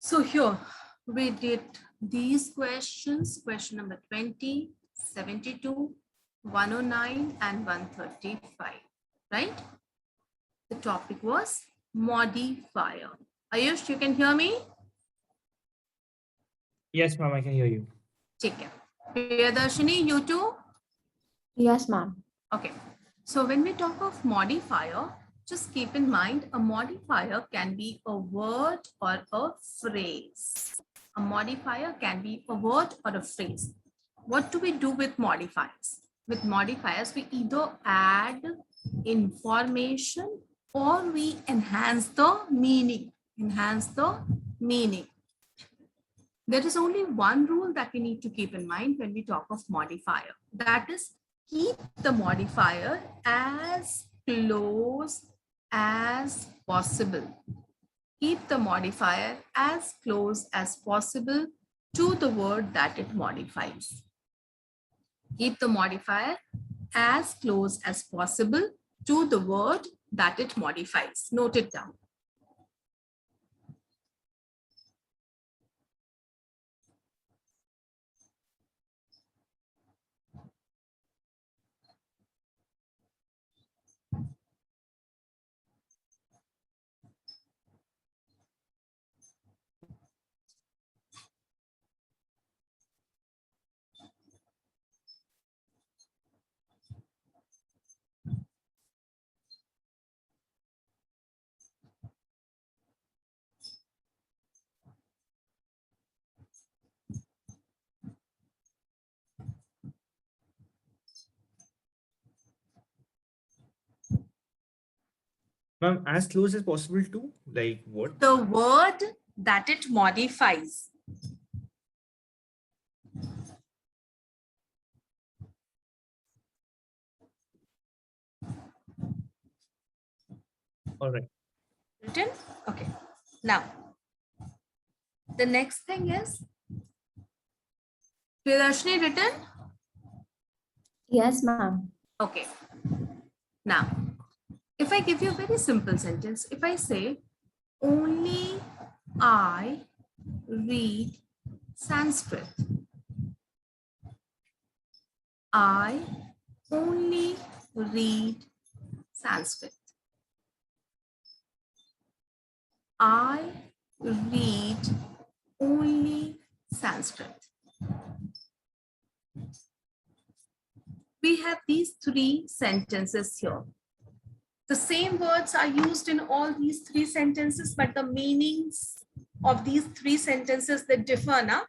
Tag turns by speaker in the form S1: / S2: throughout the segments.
S1: So here we did these questions, question number 20, 72, 109 and 135, right? The topic was modifier. Ayush, you can hear me?
S2: Yes, ma'am, I can hear you.
S1: Take care. Priyadarshini, you too?
S3: Yes, ma'am.
S1: Okay. So when we talk of modifier, just keep in mind a modifier can be a word or a phrase. A modifier can be a word or a phrase. What do we do with modifiers? With modifiers, we either add information or we enhance the meaning. Enhance the meaning. There is only one rule that we need to keep in mind when we talk of modifier. That is, keep the modifier as close as possible. Keep the modifier as close as possible to the word that it modifies. Keep the modifier as close as possible to the word that it modifies. Note it down.
S2: Ma'am, as close as possible to like what?
S1: The word that it modifies.
S2: All right.
S1: Written? Okay. Now, the next thing is Priyadarshini written?
S3: Yes, ma'am.
S1: Okay. Now, if I give you a very simple sentence, if I say, only I read Sanskrit. I only read Sanskrit. I read only Sanskrit. We have these three sentences here. The same words are used in all these three sentences, but the meanings of these three sentences, they differ, na?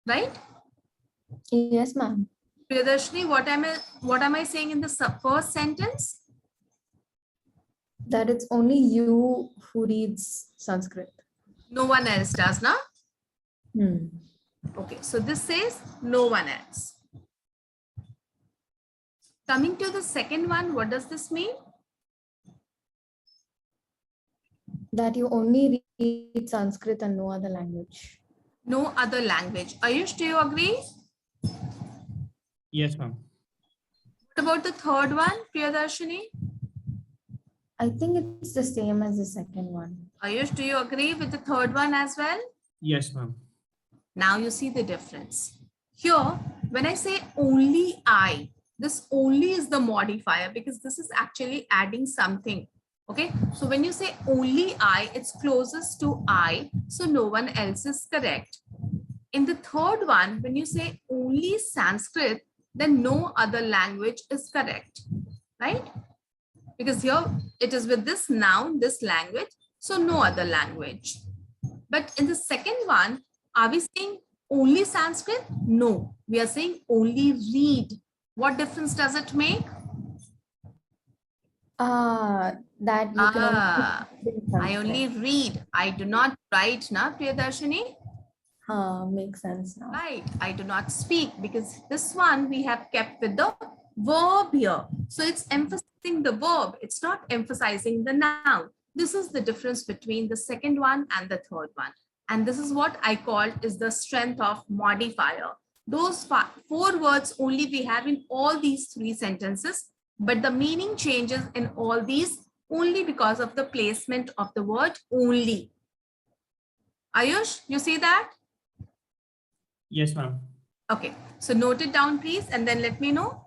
S1: Right?
S3: Yes, ma'am.
S1: Priyadarshini, what am I saying in the first sentence?
S3: That it's only you who reads Sanskrit.
S1: No one else does, na?
S3: Okay,
S1: so this says no one else. Coming to the second one, what does this mean?
S3: That you only read Sanskrit and no other language.
S1: No other language. Ayush, do you agree?
S2: Yes, ma'am.
S1: What about the third one, Priyadarshini?
S3: I think it's the same as the second one.
S1: Ayush, do you agree with the third one as well?
S2: Yes, ma'am.
S1: Now you see the difference. Here, when I say only I, this only is the modifier because this is actually adding something. Okay, so when you say only I, it's closest to I, so no one else is correct. In the third one, when you say only Sanskrit, then no other language is correct, right? Because here it is with this noun, this language, so no other language. But in the second one, are we saying only Sanskrit? No, we are saying only read. What difference does it make?
S3: That you can
S1: I only read. I do not write, na Priyadarshini?
S3: Makes sense now.
S1: Right. I do not speak because this one we have kept with the verb here. So it's emphasizing the verb. It's not emphasizing the noun. This is the difference between the second one and the third one. And this is what I call is the strength of modifier. Those four words only we have in all these three sentences, but the meaning changes in all these only because of the placement of the word only. Ayush, you see that?
S2: Yes, ma'am.
S1: Okay, so note it down, please, and then let me know.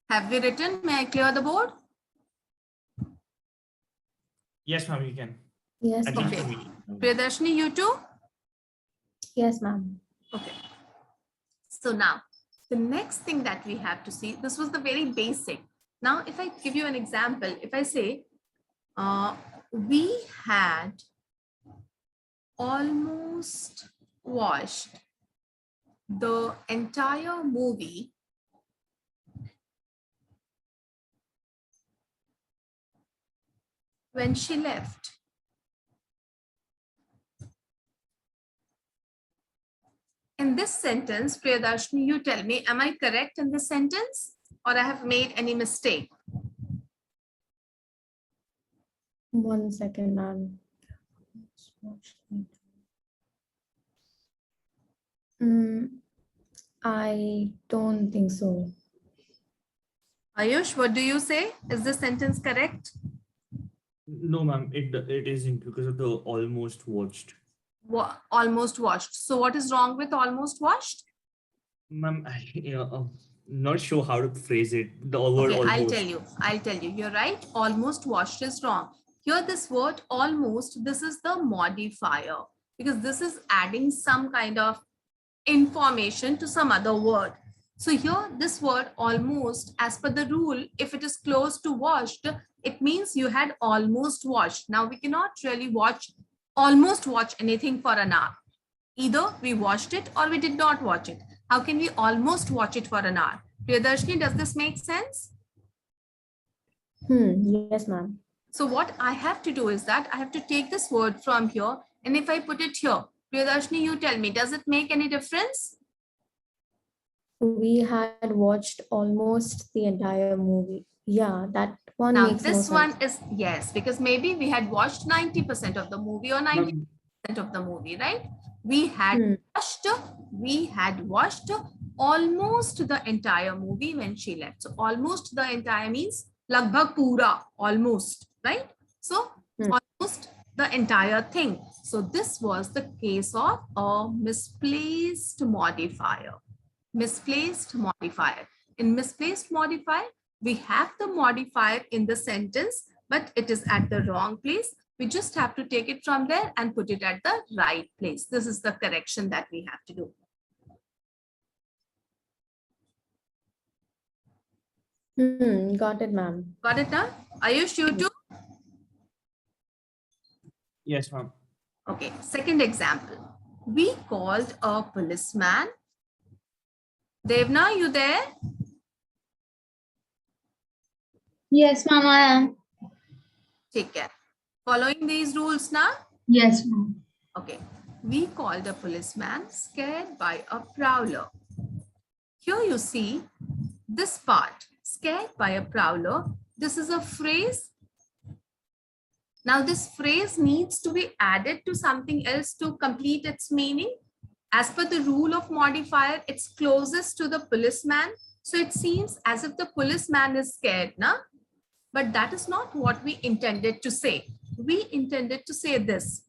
S1: Have we written? May I clear the board?
S2: Yes, ma'am, you can.
S3: Yes,
S2: At
S3: ma'am.
S2: least
S1: Okay.
S2: for me.
S1: Priyadarshini, you too?
S3: Yes, ma'am.
S1: Okay. So now, the next thing that we have to see, this was the very basic. Now, if I give you an example, if I say, we had almost watched the entire movie when she left. In this sentence, Priyadarshini, you tell me, am I correct in this sentence or I have made any mistake?
S3: 1 second, ma'am. I don't think so.
S1: Ayush, what do you say? Is this sentence correct?
S2: No, ma'am, it isn't because of the almost watched.
S1: Almost washed. So what is wrong with almost washed?
S2: Ma'am, not sure how to phrase it. The word
S1: Okay, I'll
S2: almost.
S1: tell you. I'll tell you. You're right. Almost washed is wrong. Here, this word almost, this is the modifier because this is adding some kind of information to some other word. So here, this word almost, as per the rule, if it is close to washed, it means you had almost washed. Now, we cannot really almost watch anything for an hour. Either we watched it or we did not watch it. How can we almost watch it for an hour? Priyadarshini, does this make sense?
S3: Yes, ma'am.
S1: So what I have to do is that I have to take this word from here, and if I put it here, Priyadarshini, you tell me, does it make any difference?
S3: We had watched almost the entire movie. Yeah, that one
S1: Now
S3: makes no
S1: this
S3: sense.
S1: one is yes, because maybe we had watched 90% of the movie or 90%
S2: Ma'am,
S1: of the movie, right? We had watched almost the entire movie when she left. So almost the entire means lagbhag pura, almost, right? So almost the entire thing. So this was the case of a misplaced modifier. Misplaced modifier. In misplaced modifier, we have the modifier in the sentence, but it is at the wrong place. We just have to take it from there and put it at the right place. This is the correction that we have to do.
S3: Got it, ma'am.
S1: Got it now? Ayush, you too?
S2: yes, ma'am.
S1: Okay, second example. We called a policeman. Devna, you there?
S4: Yes, ma'am, I am.
S1: Take care. Following these rules now?
S4: Yes, ma'am.
S1: Okay. We called a policeman scared by a prowler. Here you see this part, scared by a prowler. This is a phrase. Now this phrase needs to be added to something else to complete its meaning. As per the rule of modifier, it's closest to the policeman. So it seems as if the policeman is scared, na? But that is not what we intended to say. We intended to say this.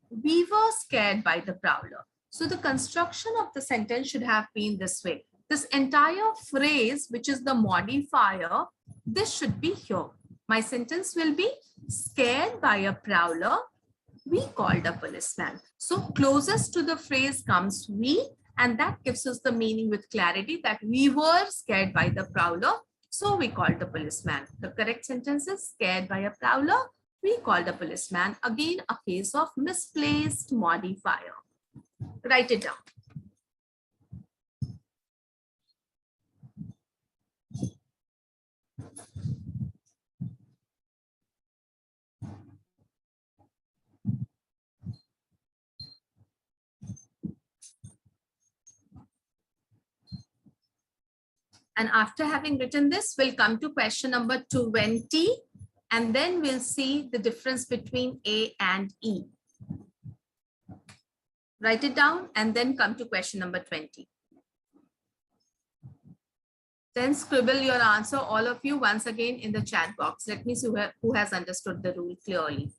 S1: We were scared by the prowler. So the construction of the sentence should have been this way. This entire phrase, which is the modifier, this should be here. My sentence will be scared by a prowler. we called a policeman. So closest to the phrase comes we, and that gives us the meaning with clarity that we were scared by the prowler. So we called the policeman. The correct sentence is scared by a prowler. We called a policeman. Again, a case of misplaced modifier. Write it down. And after having written this, we'll come to question number 20, and then we'll see the difference between A and E. Write it down and then come to question number 20. Then scribble your answer, all of you, once again in the chat box. Let me see who has understood the rule clearly.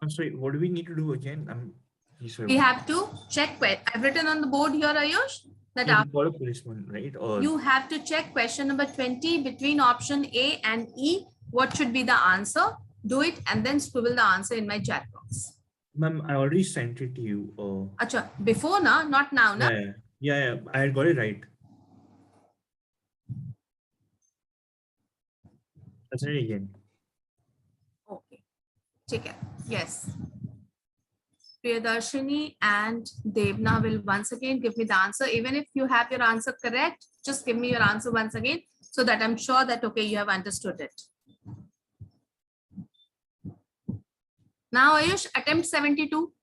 S2: I'm sorry, what do we need to do again?
S1: We have to check. I've written on the board here, Ayush, that
S2: No, we call a policeman, right? Or
S1: you have to check question number 20 between option A and E. What should be the answer? Do it and then scribble the answer in my chat box.
S2: ma'am, I already sent it to you.
S1: Acha, before na, not now na.
S2: Yeah, I got it right. I'll send it again.
S1: Okay, take it. Yes. Priyadarshini and Devna will once again give me the answer. Even if you have your answer correct, just give me your answer once again so that I'm sure that, okay, you have understood it. Now, Ayush, attempt 72.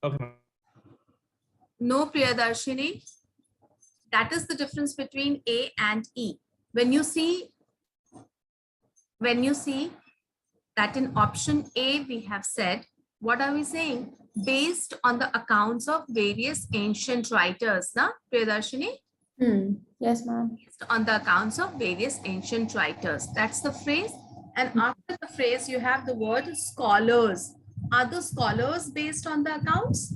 S2: Okay.
S1: No, Priyadarshini. That is the difference between A and E. When you see that in option A, we have said, what are we saying? Based on the accounts of various ancient writers, na, Priyadarshini?
S3: Yes, ma'am.
S1: Based on the accounts of various ancient writers. That's the phrase. And after the phrase, you have the word scholars. Are the scholars based on the accounts?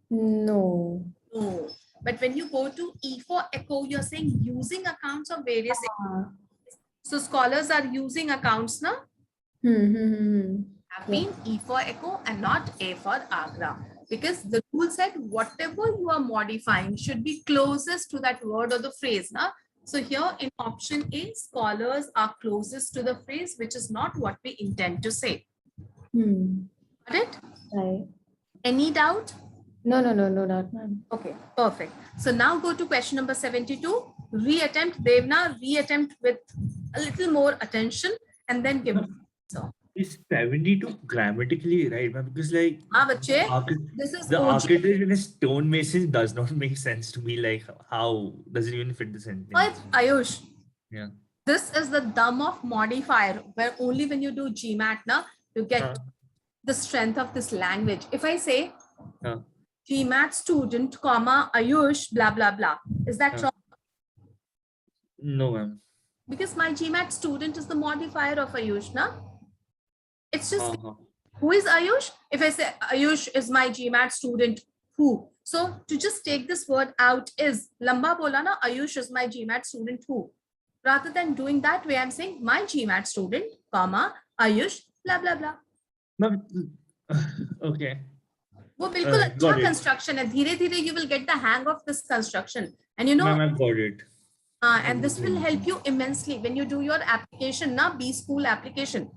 S3: No.
S1: No. But when you go to E for echo, you're saying using accounts of various. So scholars are using accounts, na? Have been E for echo and not A for Agra. Because the rule said whatever you are modifying should be closest to that word or the phrase. Na? So here in option A, scholars are closest to the phrase, which is not what we intend to say. Got it?
S3: Right.
S1: Any doubt?
S3: No doubt, ma'am.
S1: Okay, perfect. So now go to question number 72. Reattempt, Devna, reattempt with a little more attention and then give it. So,
S2: Is 72 grammatically right, ma'am? Because like
S1: this is
S2: the
S1: OG.
S2: architect in a stonemason does not make sense to me. Like, how does it even fit the sentence?
S1: But Ayush,
S2: Yeah.
S1: this is the dum of modifier where only when you do GMAT, na, you get the strength of this language. If I say GMAT student, comma, Ayush, blah, blah, blah. Is that wrong?
S2: No, ma'am.
S1: Because my GMAT student is the modifier of Ayush, na? It's just, who is Ayush? If I say Ayush is my GMAT student, who? So to just take this word out is, lamba bola na, Ayush is my GMAT student, who? Rather than doing that way, I'm saying my GMAT student, comma, Ayush, blah, blah, blah.
S2: Ma'am, okay.
S1: वो बिल्कुल अच्छा construction है. धीरे-धीरे you will get the hang of this construction. And you know,
S2: Ma'am, I've got it.
S1: And this will help you immensely when you do your application, na, B school application.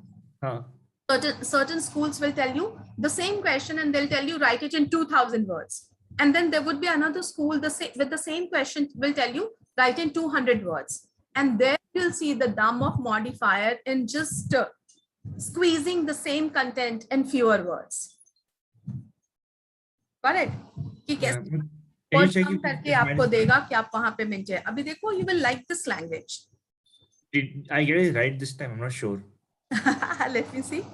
S1: Certain schools will tell you the same question and they'll tell you write it in 2000 words. And then there would be another school with the same question will tell you write in 200 words. And there you'll see the dum of modifier in just squeezing the same content in fewer words. Got it? कि
S2: Yeah,
S1: कैसे
S2: but can you
S1: word
S2: check
S1: come
S2: if
S1: करके
S2: if mine
S1: आपको
S2: is
S1: देगा कि आप वहां पे mint है. अभी देखो, you will like this language.
S2: did I get it right this time? I'm not sure.
S1: Let me see.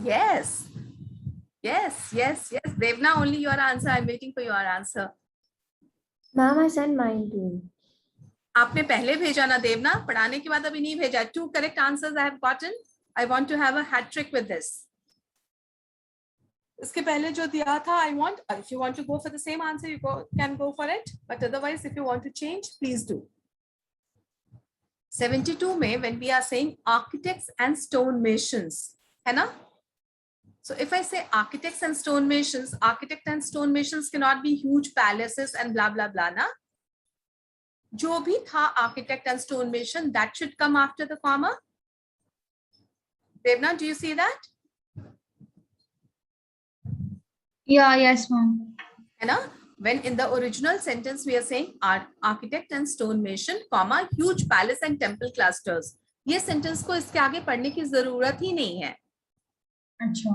S1: Yes. Yes. Devna, only your answer. I'm waiting for your answer.
S3: Ma'am, I sent mine too.
S1: आपने पहले भेजा ना देवना, पढ़ाने के बाद अभी नहीं भेजा. 2 correct answers I have gotten. I want to have a hat trick with this. इसके पहले जो दिया था, I want, if you want to go for the same answer, you can go for it. But otherwise, if you want to change, please do. 72 में, when we are saying architects and stonemasons, है ना? So if I say architects and stonemasons cannot be huge palaces and blah blah blah, na? जो भी था architect and stonemason, that should come after the comma. Devna, do you see that?
S4: Yeah, yes, ma'am.
S1: है ना? When in the original sentence we are saying architect and stonemason, comma, huge palace and temple clusters. ये sentence को इसके आगे पढ़ने की जरूरत ही नहीं है.
S4: अच्छा,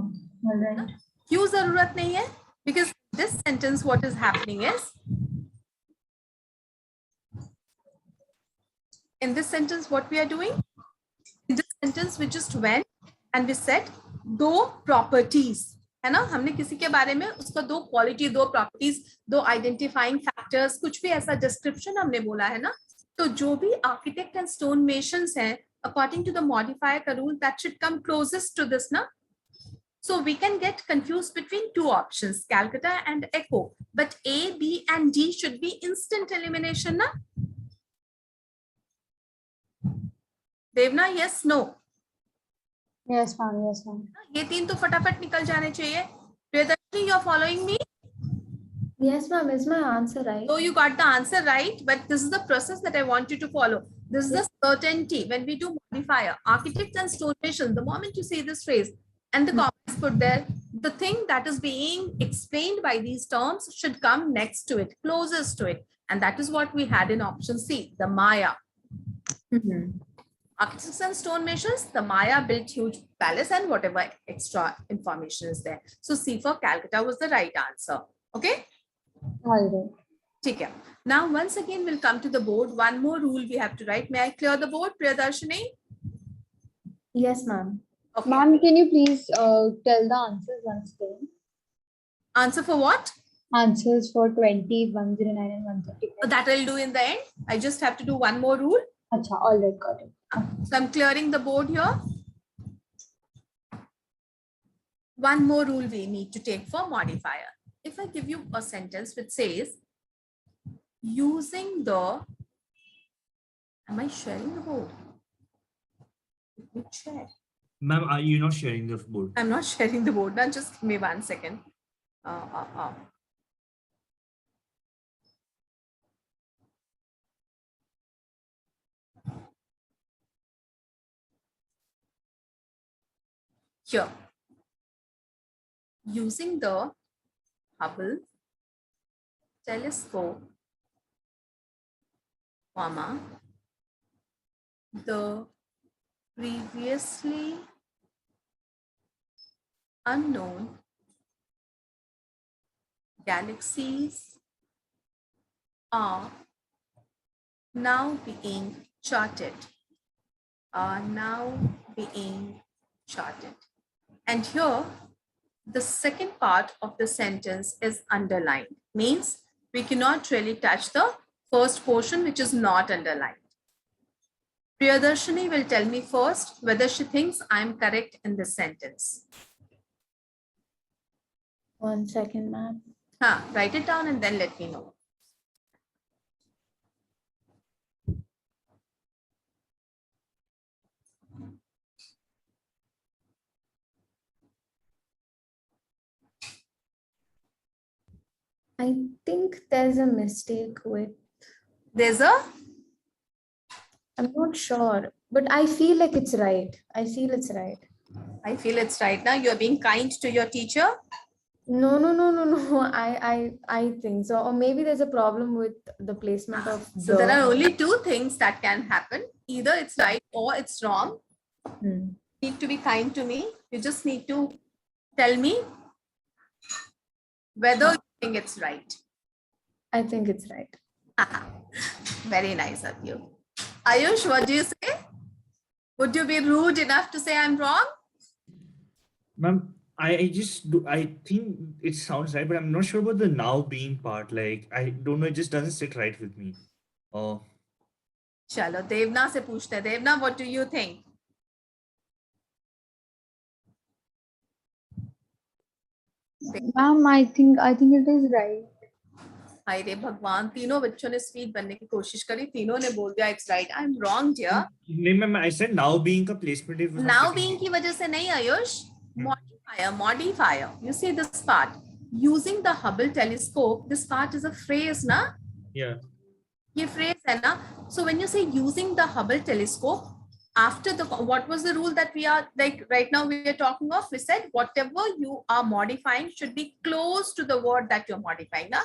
S4: all right.
S1: क्यों जरूरत नहीं है? Because this sentence, what is happening is, in this sentence, what we are doing? In this sentence, we just went and we said दो properties, है ना? हमने किसी के बारे में उसका दो quality, दो properties, दो identifying factors, कुछ भी ऐसा description हमने बोला है ना? तो जो भी architect and stonemasons हैं, according to the modifier का rule, that should come closest to this, ना? So we can get confused between two options, Calcutta and Echo, but A, B, and D should be instant elimination, na? Devna, yes, no.
S4: Yes, ma'am. Yes, ma'am.
S1: ये तीन तो फटाफट निकल जाने चाहिए. Priyadarshini, you're following me?
S3: Yes, ma'am. Is my answer right?
S1: So you got the answer right, but this is the process that I want you to follow. This is the certainty when we do modifier, architects and stonemasons. The moment you say this phrase and the comments put there, the thing that is being explained by these terms should come next to it, closest to it. And that is what we had in option C, the Maya. Architects and stonemasons, the Maya built huge palace and whatever extra information is there. So C for Calcutta was the right answer. Okay?
S4: All right.
S1: ठीक है. Now once again we'll come to the board. One more rule we have to write. May I clear the board, Priyadarshini?
S3: Yes, ma'am.
S1: Okay.
S4: Ma'am, can you please tell the answers once again?
S1: Answer for what?
S4: Answers for 20, 109, and 135.
S1: That I'll do in the end. I just have to do one more rule.
S4: Acha, all right, got it.
S1: So I'm clearing the board here. One more rule we need to take for modifier. If I give you a sentence which says, using the, am I sharing the board? Let me check.
S2: Ma'am, are you not sharing the board?
S1: I'm not sharing the board. Now just give me 1 second. Here, using the Hubble telescope, comma, the previously unknown galaxies are now being charted. And here, the second part of the sentence is underlined. Means we cannot really touch the first portion, which is not underlined. Priyadarshini will tell me first whether she thinks I am correct in this sentence.
S3: 1 second, ma'am.
S1: Write it down and then let me know.
S3: I think there's a mistake with,
S1: There's a,
S3: I'm not sure, but I feel like it's right. I feel it's right.
S1: I feel it's right now. You're being kind to your teacher.
S3: No. I think so. Or maybe there's a problem with the placement of
S1: So there are only two things that can happen. Either it's right or it's wrong. You need to be kind to me. You just need to tell me whether you think it's right.
S3: I think it's right.
S1: Very nice of you. Ayush, what do you say? Would you be rude enough to say I'm wrong?
S2: Ma'am, I just do, I think it sounds right, but I'm not sure about the now being part. Like, I don't know, it just doesn't sit right with me. Oh,
S1: Chalo, Devna se पूछते हैं. Devna, what do you think?
S4: Ma'am, I think it is right.
S1: हाय रे भगवान, तीनों बच्चों ने sweet बनने की कोशिश करी, तीनों ने बोल दिया it's right. I am wrong dear.
S2: नहीं ma'am, I said now being का placement if
S1: Now being की वजह से नहीं Ayush. Modifier. You see this part. Using the Hubble telescope. This part is a phrase, na?
S2: Yeah.
S1: ये phrase है ना. So when you say using the Hubble telescope, after the what was the rule that we are like right now we are talking of? We said whatever you are modifying should be close to the word that you're modifying, na?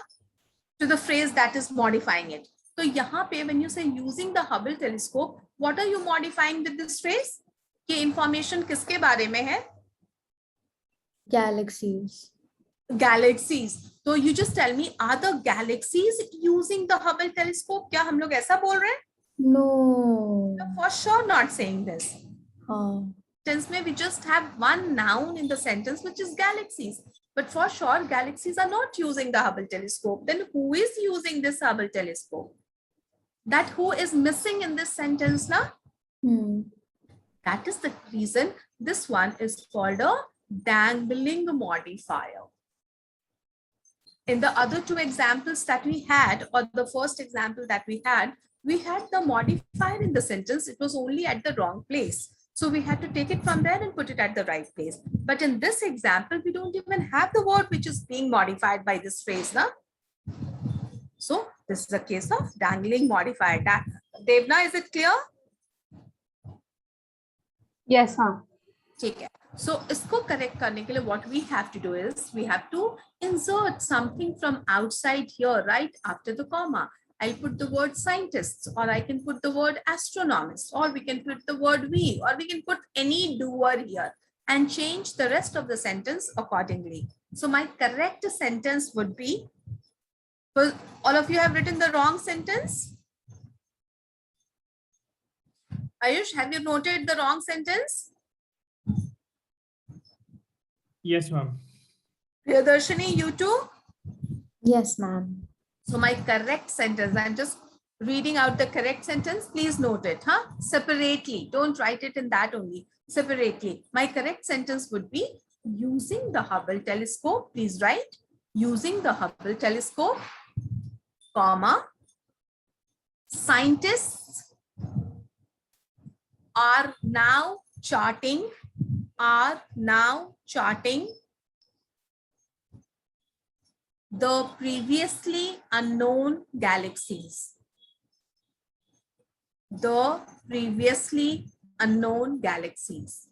S1: To the phrase that is modifying it. So यहाँ पे when you say using the Hubble telescope, what are you modifying with this phrase? ये information किसके बारे में है?
S3: Galaxies.
S1: Galaxies. So you just tell me, are the galaxies using the Hubble telescope? क्या हम लोग ऐसा बोल रहे हैं?
S3: No.
S1: No, for sure not saying this.
S3: Huh.
S1: Since we just have one noun in the sentence, which is galaxies. But for sure, galaxies are not using the Hubble telescope. Then who is using this Hubble telescope? That who is missing in this sentence, na? That is the reason this one is called a dangling modifier. In the other two examples that we had, or the first example that we had the modifier in the sentence. It was only at the wrong place. So we had to take it from there and put it at the right place. But in this example, we don't even have the word which is being modified by this phrase. Na? So this is a case of dangling modifier. Devna, is it clear?
S4: Yes, huh?
S1: Okay. So isko correct karne ke liye what we have to do is we have to insert something from outside here right after the comma. I'll put the word scientists, or I can put the word astronomist, or we can put the word we, or we can put any doer here and change the rest of the sentence accordingly. So my correct sentence would be, well, all of you have written the wrong sentence. Ayush, have you noted the wrong sentence?
S2: Yes, ma'am.
S1: Priyadarshini, you too?
S3: Yes, ma'am.
S1: So my correct sentence, I'm just reading out the correct sentence. Please note it, huh? Separately. Don't write it in that only. Separately. My correct sentence would be using the Hubble telescope. Please write using the Hubble telescope, comma, scientists are now charting the previously unknown galaxies. The previously unknown galaxies.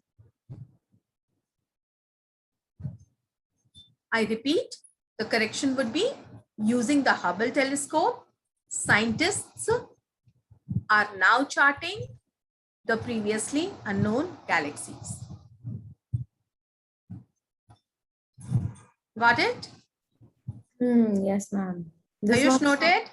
S1: I repeat, the correction would be using the Hubble telescope, scientists are now charting the previously unknown galaxies. Got it?
S3: Yes, ma'am.
S1: Ayush noted?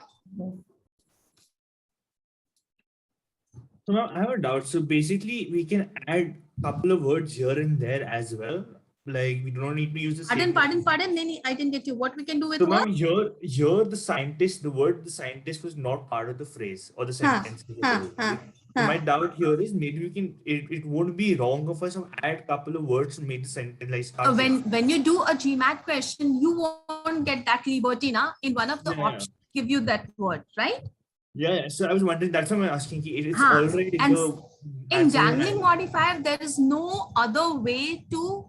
S2: So now I have a doubt. So basically, we can add a couple of words here and there as well. Like we don't need to use the same.
S1: Pardon. No, I didn't get you. What we can do with
S2: So
S1: what?
S2: ma'am, here the scientist, the word the scientist was not part of the phrase or the sentence. So my doubt here is maybe we can, it won't be wrong of us to add a couple of words to make the sentence like start.
S1: When you do a GMAT question, you won't get that liberty, na? In one of the options, give you that word, right?
S2: Yeah. So I was wondering, that's why I'm asking. It's already
S1: in dangling modifier, there is no other way to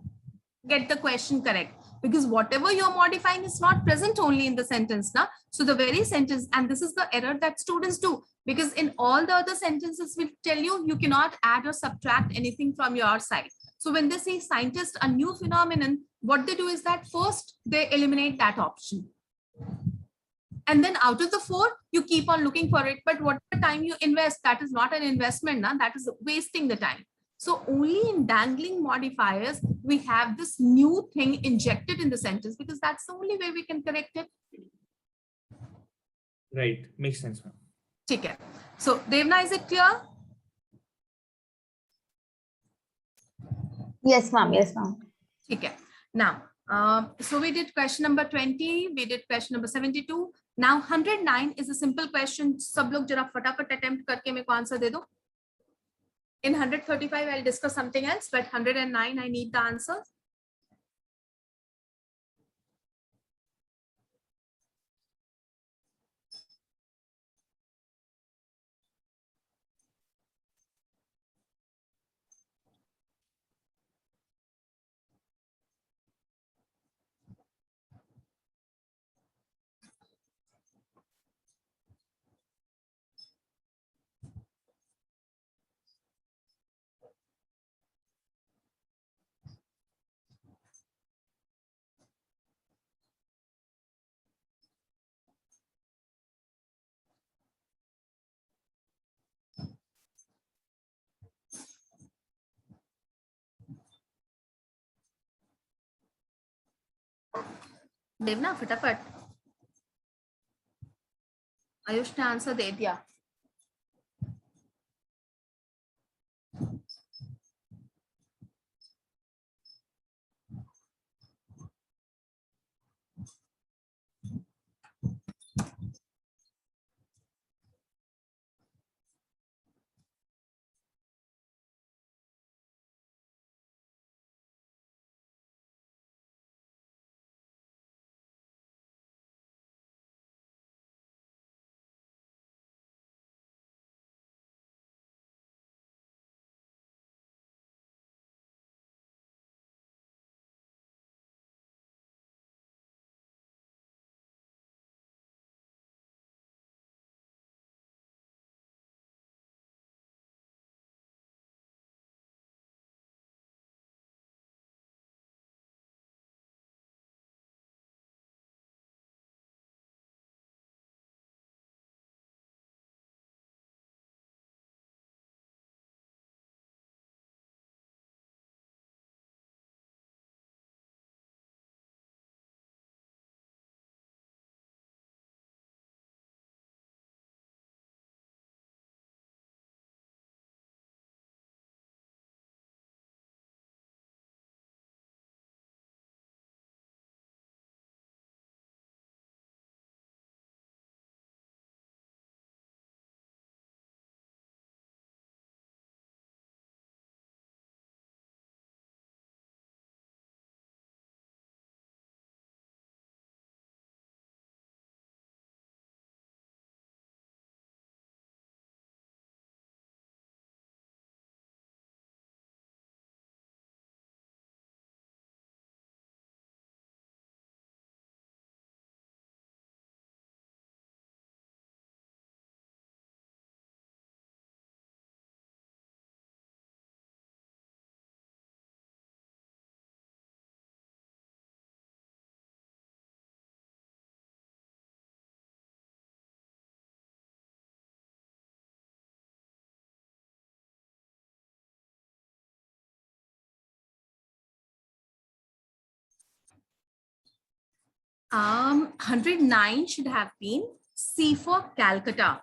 S1: get the question correct, because whatever you're modifying is not present only in the sentence, na? So the very sentence, and this is the error that students do, because in all the other sentences we tell you cannot add or subtract anything from your side. So when they say scientist, a new phenomenon, what they do is that first they eliminate that option. And then out of the 4, you keep on looking for it. But whatever time you invest, that is not an investment, na? That is wasting the time. So only in dangling modifiers we have this new thing injected in the sentence, because that's the only way we can correct it.
S2: Right, makes sense, ma'am.
S1: ठीक है. So Devna, is it clear?
S4: Yes, ma'am. Yes, ma'am.
S1: ठीक है. Now, so we did question number 20, we did question number 72. Now 109 is a simple question. सब लोग जरा फटाफट attempt करके मेरे को आंसर दे दो. In 135, I'll discuss something else, but 109, I need the answer. देवना फटाफट. आयुष ने आंसर दे दिया. Um, 109 should have been C for Calcutta.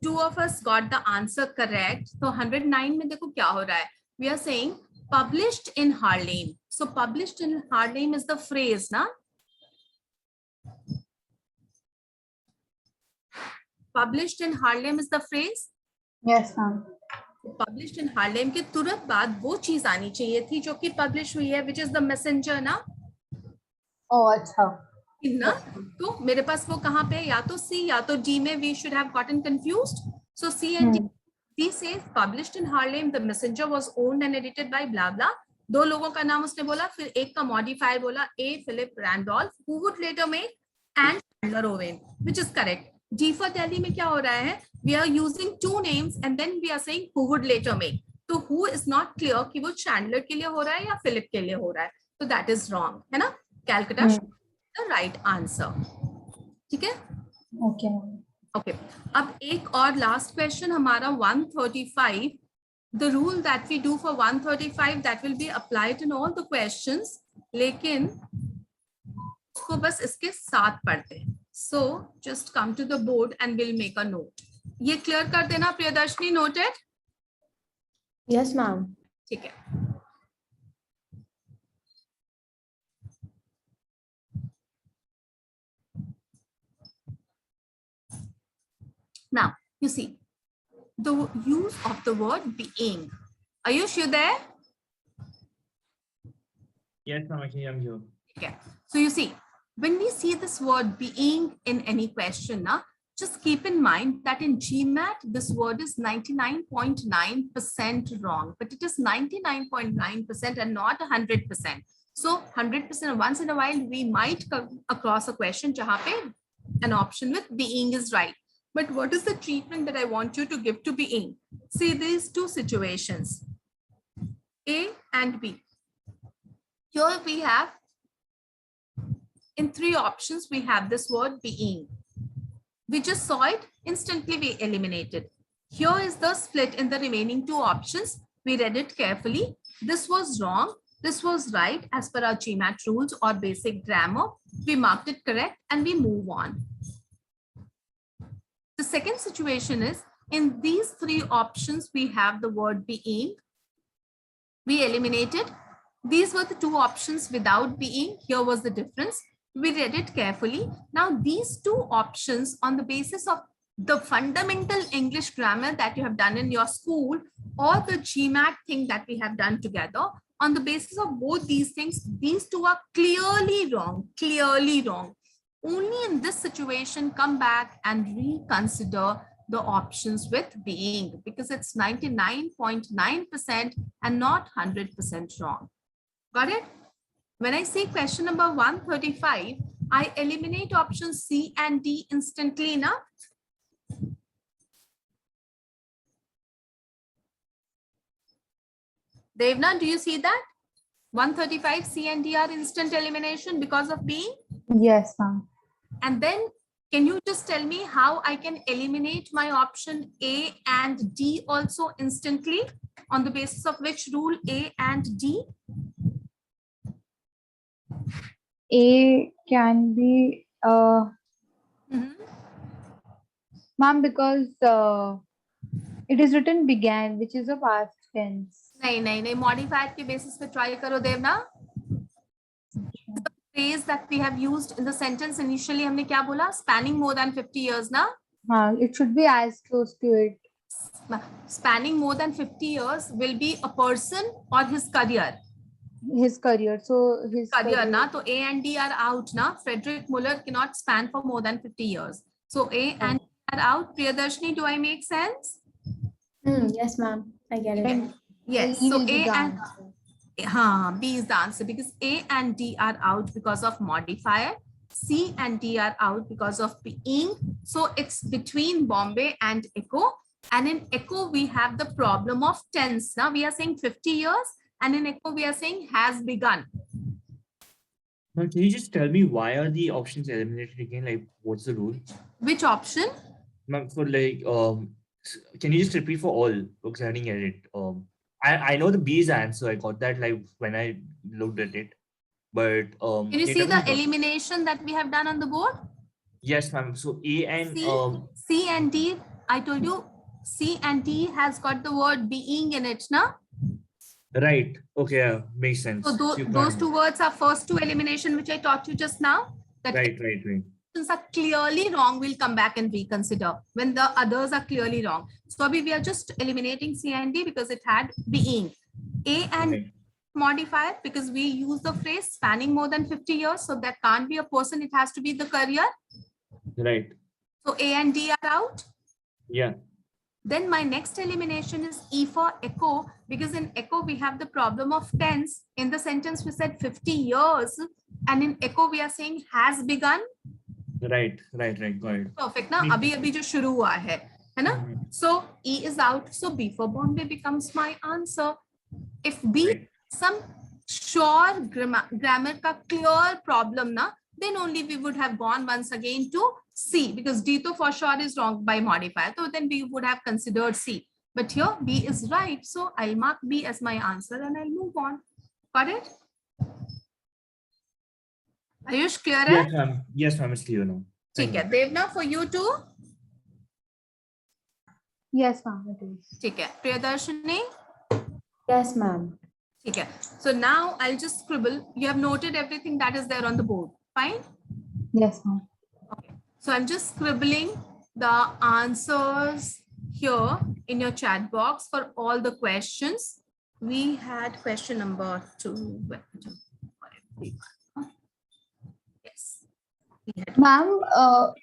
S1: Two of us got the answer correct. So 109 में देखो क्या हो रहा है. We are saying published in Harlem. So published in Harlem is the phrase, na? Published in Harlem is the phrase.
S4: Yes, ma'am.
S1: Published in Harlem के तुरंत बाद वो चीज आनी चाहिए थी जो कि publish हुई है, which is the messenger, ना?
S4: Oh, अच्छा.
S1: ना, तो मेरे पास वो कहाँ पे, या तो C या तो D में we should have gotten confused. So C and D. C says published in Harlem, the messenger was owned and edited by blah blah. दो लोगों का नाम उसने बोला, फिर एक का modifier बोला, A. Philip Randolph, who would later make, and Chandler Owen, which is correct. D for Delhi में क्या हो रहा है? We are using two names and then we are saying who would later make. तो who is not clear कि वो Chandler के लिए हो रहा है या Philip के लिए हो रहा है. So that is wrong, है ना? Calcutta the right answer. ठीक है?
S4: Okay.
S1: Okay. अब एक और लास्ट क्वेश्चन हमारा 135. the rule that we do for 135 that will be applied in all the questions, लेकिन उसको बस इसके साथ पढ़ते हैं. So just come to the board and we'll make a note. ये clear कर देना प्रियदर्शनी, noted?
S3: Yes, ma'am.
S1: ठीक है. Now you see the use of the word being. Ayush, you there?
S2: Yes, ma'am, actually, I'm here.
S1: Okay. So you see, when we see this word being in any question, just keep in mind that in GMAT, this word is 99.9% wrong, but it is 99.9% and not 100%. So 100%, once in a while, we might come across a question jahan pe an option with being is right. But what is the treatment that I want you to give to being? See these two situations, A and B. Here we have, in three options, we have this word being. We just saw it, instantly we eliminated. Here is the split in the remaining two options. We read it carefully. This was wrong. This was right as per our GMAT rules or basic grammar. We marked it correct and we move on. The second situation is, in these three options, we have the word being. We eliminated. These were the two options without being. Here was the difference. We read it carefully. Now, these two options, on the basis of the fundamental English grammar that you have done in your school or the GMAT thing that we have done together, on the basis of both these things, these two are clearly wrong, clearly wrong. Only in this situation, come back and reconsider the options with being, because it's 99.9% and not 100% wrong. Got it? When I say question number 135, I eliminate options C and D instantly enough. Devna, do you see that? 135 C and D are instant elimination because of being.
S4: Yes, ma'am.
S1: And then can you just tell me how I can eliminate my option A and D also instantly? On the basis of which rule A and D?
S4: A can be, ma'am, because it is written began, which is a past tense.
S1: नहीं modifier के basis पे try करो देवना. The phrase that we have used in the sentence initially हमने क्या बोला? Spanning more than 50 years ना?
S4: It should be as close to it.
S1: Spanning more than 50 years will be a person or his career.
S4: His career. So his
S1: career na, so A and D are out na. Frederick Muller cannot span for more than 50 years. So A and D are out. Priyadarshini, do I make sense?
S3: Yes, ma'am. I get it.
S1: Yes. So A and B is the answer, because A and D are out because of modifier. C and D are out because of being. So it's between Bombay and Echo. And in Echo, we have the problem of tense. Now we are saying 50 years. And in Echo, we are saying has begun.
S2: Now, can you just tell me why are the options eliminated again? Like, what's the rule?
S1: Which option?
S2: Ma'am, for like, can you just repeat for all? Because I didn't get it. I know the B's answer. I got that like when I looked at it. But
S1: can you see the elimination that we have done on the board?
S2: Yes, ma'am. So A and
S1: C and D, I told you C and D has got the word being in it, na?
S2: Right. Okay, makes sense.
S1: So those two words are first two elimination, which I taught you just now. That
S2: right.
S1: Are clearly wrong. We'll come back and reconsider when the others are clearly wrong. So we are just eliminating C and D because it had being. A and modifier, because we use the phrase spanning more than 50 years. So that can't be a person. It has to be the career.
S2: Right.
S1: So A and D are out.
S2: Yeah.
S1: Then my next elimination is E for echo, because in echo we have the problem of tense. In the sentence we said 50 years, and in echo we are saying has begun.
S2: Right. Got it.
S1: Perfect. Now, abhi jo shuru hua hai na? So E is out. So B for Bombay becomes my answer. If B some sure grammar ka clear problem na, then only we would have gone once again to C, because D to for sure is wrong by modifier. So then we would have considered C. But here B is right. So I'll mark B as my answer and I'll move on. Got it? Ayush, clear
S2: Yes,
S1: है?
S2: ma'am. Yes, ma'am. It's clear now.
S1: ठीक
S2: Thank
S1: है.
S2: you.
S1: Devna, for you too?
S4: Yes, ma'am, it is.
S1: ठीक है. Priyadarshini?
S3: Yes, ma'am.
S1: ठीक है. So now I'll just scribble. You have noted everything that is there on the board. Fine?
S4: Yes, ma'am.
S1: Okay. So I'm just scribbling the answers here in your chat box for all the questions. We had question number 2. Yes. We had
S4: Ma'am,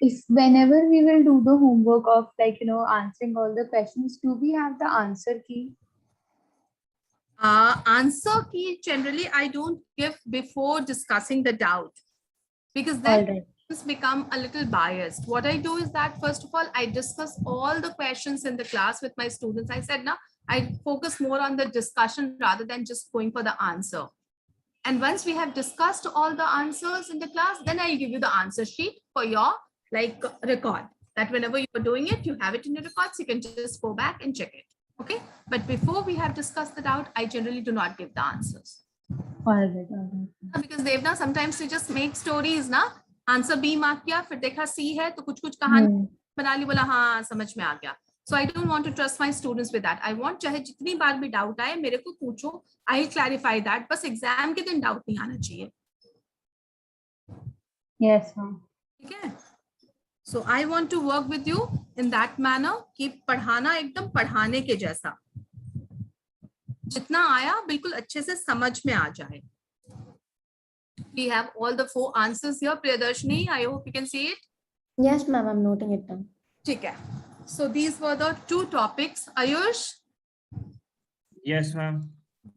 S4: if whenever we will do the homework of answering all the questions, do we have the answer key?
S1: answer key generally I don't give before discussing the doubt because
S4: All
S1: then
S4: right.
S1: it's become a little biased. What I do is that first of all, I discuss all the questions in the class with my students. I said, now I focus more on the discussion rather than just going for the answer. And once we have discussed all the answers in the class, then I'll give you the answer sheet for your record. That whenever you're doing it, you have it in your records. You can just go back and check it. Okay. But before we have discussed the doubt, I generally do not give the answers.
S4: All right. All right.
S1: Because Devna, sometimes you just make stories, na? Answer B mark किया, फिर देखा C है, तो कुछ कहानी बना ली, बोला हाँ समझ में आ गया. So I don't want to trust my students with that. I want चाहे जितनी बार भी doubt आए मेरे को पूछो, I'll clarify that. बस exam के दिन doubt नहीं आना चाहिए.
S4: Yes, ma'am.
S1: ठीक है? So I want to work with you in that manner कि पढ़ाना एकदम पढ़ाने के जैसा. जितना आया बिल्कुल अच्छे से समझ में आ जाए. We have all the 4 answers here. Priyadarshini, I hope you can see it.
S3: Yes, ma'am. I'm noting it down.
S1: ठीक है. So these were the 2 topics. Ayush,
S2: Yes, ma'am.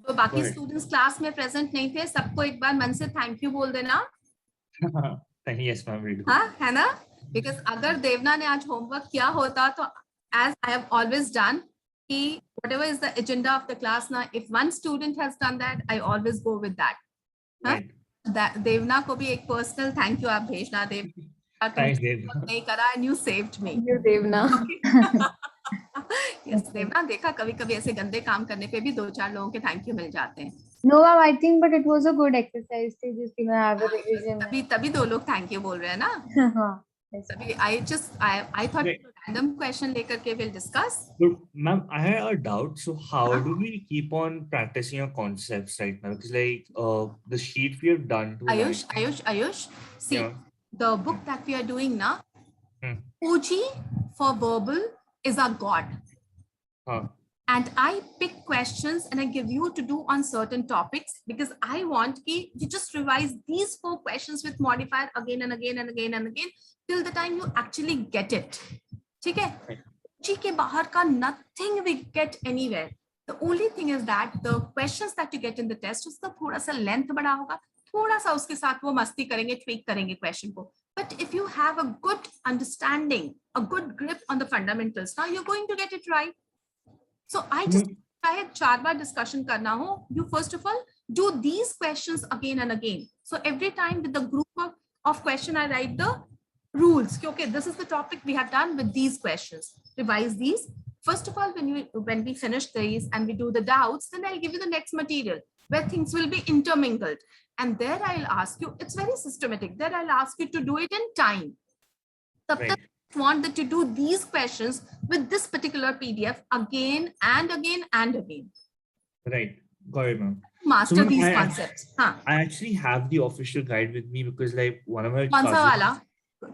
S1: तो बाकी
S2: Correct.
S1: students class में present नहीं थे, सबको एक बार मन से thank you बोल देना.
S2: Yes, ma'am. We do.
S1: हाँ, है ना? Because अगर देवना ने आज homework किया होता तो as I have always done, कि whatever is the agenda of the class now, if one student has done that, I always go with that. हाँ?
S2: Right.
S1: देवना को भी एक पर्सनल थैंक यू आप भेजना.
S2: Thanks, Dev.
S1: नहीं करा and you saved me.
S3: You, Devna.
S1: Yes, देवना देखा कभी कभी ऐसे गंदे काम करने पे भी 2-4 लोगों के थैंक यू मिल जाते हैं.
S4: No, ma'am, I think, but it was a good exercise to just have a revision.
S1: तभी 2 लोग थैंक यू बोल रहे हैं ना.
S4: Yes,
S1: तभी I thought
S2: Right.
S1: random question लेकर के we'll discuss.
S2: But ma'am, I had a doubt. So how do we keep on practicing our concepts right now? Because the sheet we have done to
S1: Ayush, see,
S2: Yeah.
S1: the book that we are doing now,
S2: Hmm.
S1: OG for verbal is our God.
S2: Huh.
S1: And I pick questions and I give you to do on certain topics because I want you just revise these 4 questions with modifier again and again and again and again till the time you actually get it. ठीक है? OG के बाहर का nothing we get anywhere. The only thing is that the questions that you get in the test उसका थोड़ा सा length बड़ा होगा, थोड़ा सा उसके साथ वो मस्ती करेंगे, tweak करेंगे question को. But if you have a good understanding, a good grip on the fundamentals, now you're going to get it right. So I just चाहे 4 बार discussion करना हो, you first of all do these questions again and again. So every time with the group of question, I write the rules. Okay, this is the topic we have done with these questions. Revise these. First of all, when we finish these and we do the doubts, then I'll give you the next material where things will be intermingled. And there I'll ask you, it's very systematic. There I'll ask you to do it in time.
S2: Right.
S1: I want that you do these questions with this particular PDF again and again and again.
S2: Right. Got it, ma'am.
S1: Master
S2: So, ma'am,
S1: these concepts. Huh.
S2: I actually have the official guide with me because one of my
S1: कौन सा
S2: cousins,
S1: वाला?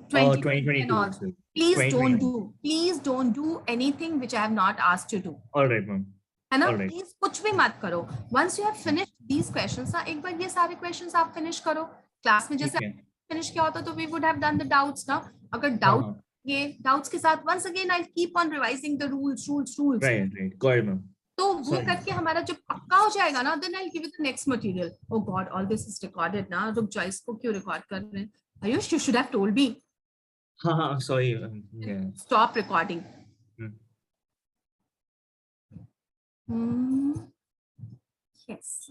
S1: 2022 and
S2: 2022.
S1: all.
S2: sir.
S1: Please don't do anything which I have not asked you to.
S2: All right, ma'am.
S1: है ना?
S2: All right.
S1: Please कुछ भी मत करो. Once you have finished these questions, ना एक बार ये सारे questions आप finish करो. Class में जैसे
S2: ठीक है.
S1: finish किया होता तो we would have done the doubts ना. अगर doubt ये doubts के साथ once again I'll keep on revising the rules.
S2: Right. Got it, ma'am.
S1: तो वो
S2: Sorry.
S1: करके हमारा जब पक्का हो जाएगा ना, then I'll give you the next material. Oh God, all this is recorded ना. रुक जाओ, इसको क्यों record कर रहे हैं? Ayush, you should have told me.
S2: I'm sorry. Yeah.
S1: Stop recording. Yes.